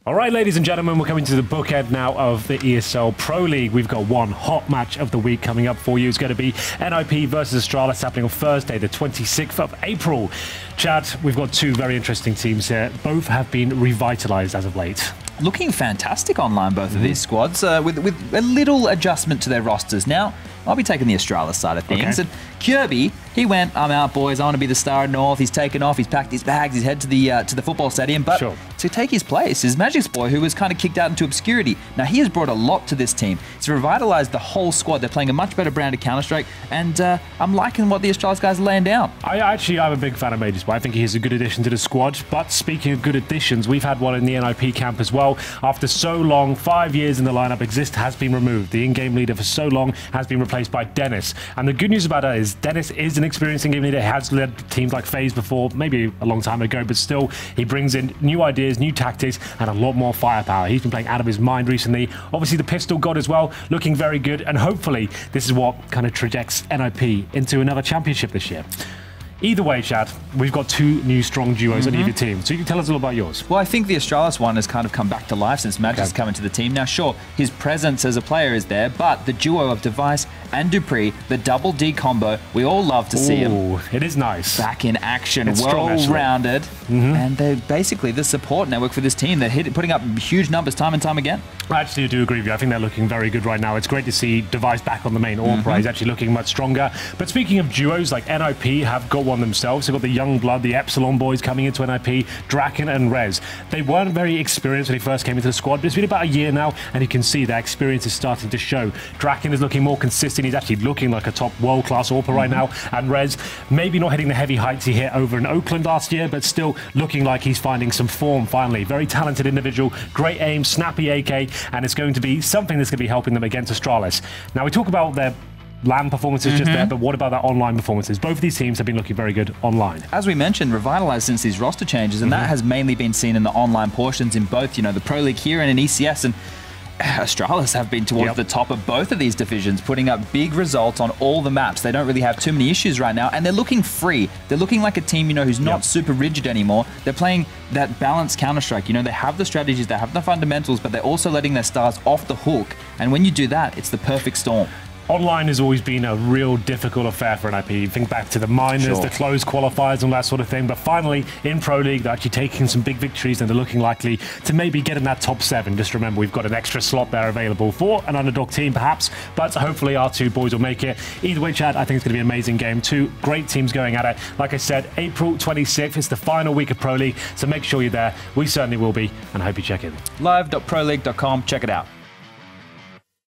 All right, ladies and gentlemen, we're coming to the bookend now of the ESL Pro League. We've got one hot match of the week coming up for you. It's going to be NIP versus Astralis, happening on Thursday, the 26th of April. Chad, we've got two very interesting teams here. Both have been revitalized as of late. Looking fantastic online, both of these squads, with a little adjustment to their rosters. Now, I'll be taking the Astralis side of things. Okay. And Kirby, he went, I'm out, boys. I want to be the star of North. He's taken off. He's packed his bags. He's head to the football stadium. But to take his place is Magic's boy, who was kind of kicked out into obscurity. Now, he has brought a lot to this team. It's revitalized the whole squad. They're playing a much better brand of Counter-Strike. And I'm liking what the Astralis guys are laying down. I'm a big fan of Magic's boy. I think he's a good addition to the squad. But speaking of good additions, we've had one in the NIP camp as well. After so long, 5 years in the lineup, Exist has been removed. The in-game leader for so long has been replaced by Dennis. And the good news about that is Dennis is an experienced in-game leader. He has led teams like FaZe before, maybe a long time ago, but still he brings in new ideas, new tactics, and a lot more firepower. He's been playing out of his mind recently. Obviously, the pistol god as well, looking very good. And hopefully, this is what kind of trajects NIP into another championship this year. Either way, Chad, we've got two new strong duos on either team. So you can tell us a little about yours. Well, I think the Astralis one has kind of come back to life since Magic's come into the team. Now, sure, his presence as a player is there, but the duo of Device and Dupree, the double D combo, we all love to see him. It is nice. Back in action, well-rounded. And they're basically the support network for this team. They're putting up huge numbers time and time again. I actually do agree with you. I think they're looking very good right now. It's great to see Device back on the main AWP. He's actually looking much stronger. But speaking of duos, like NIP have got one themselves. They've got the young blood, the Epsilon boys coming into NIP, Draken and Rez. They weren't very experienced when they first came into the squad, but it's been about a year now, and you can see their experience is starting to show. Draken is looking more consistent. He's actually looking like a top world-class AWPer right now. And Rez, maybe not hitting the heavy heights he hit over in Oakland last year, but still looking like he's finding some form finally. Very talented individual, great aim, snappy AK, and it's going to be something that's going to be helping them against Astralis. Now, we talk about their LAN performances just there, but what about their online performances? Both of these teams have been looking very good online. As we mentioned, revitalized since these roster changes, and that has mainly been seen in the online portions in both, the Pro League here and in ECS, and Astralis have been towards the top of both of these divisions, putting up big results on all the maps. They don't really have too many issues right now, and they're looking free. They're looking like a team, who's not super rigid anymore. They're playing that balanced Counter-Strike. They have the strategies, they have the fundamentals, but they're also letting their stars off the hook. And when you do that, it's the perfect storm. Online has always been a real difficult affair for NIP. Think back to the minors, the closed qualifiers and that sort of thing. But finally, in Pro League, they're actually taking some big victories and they're looking likely to maybe get in that top 7. Just remember, we've got an extra slot there available for an underdog team, perhaps. But hopefully our two boys will make it. Either way, Chad, I think it's going to be an amazing game. Two great teams going at it. Like I said, April 26th is the final week of Pro League. So make sure you're there. We certainly will be, and I hope you check in. Live.proleague.com. Check it out.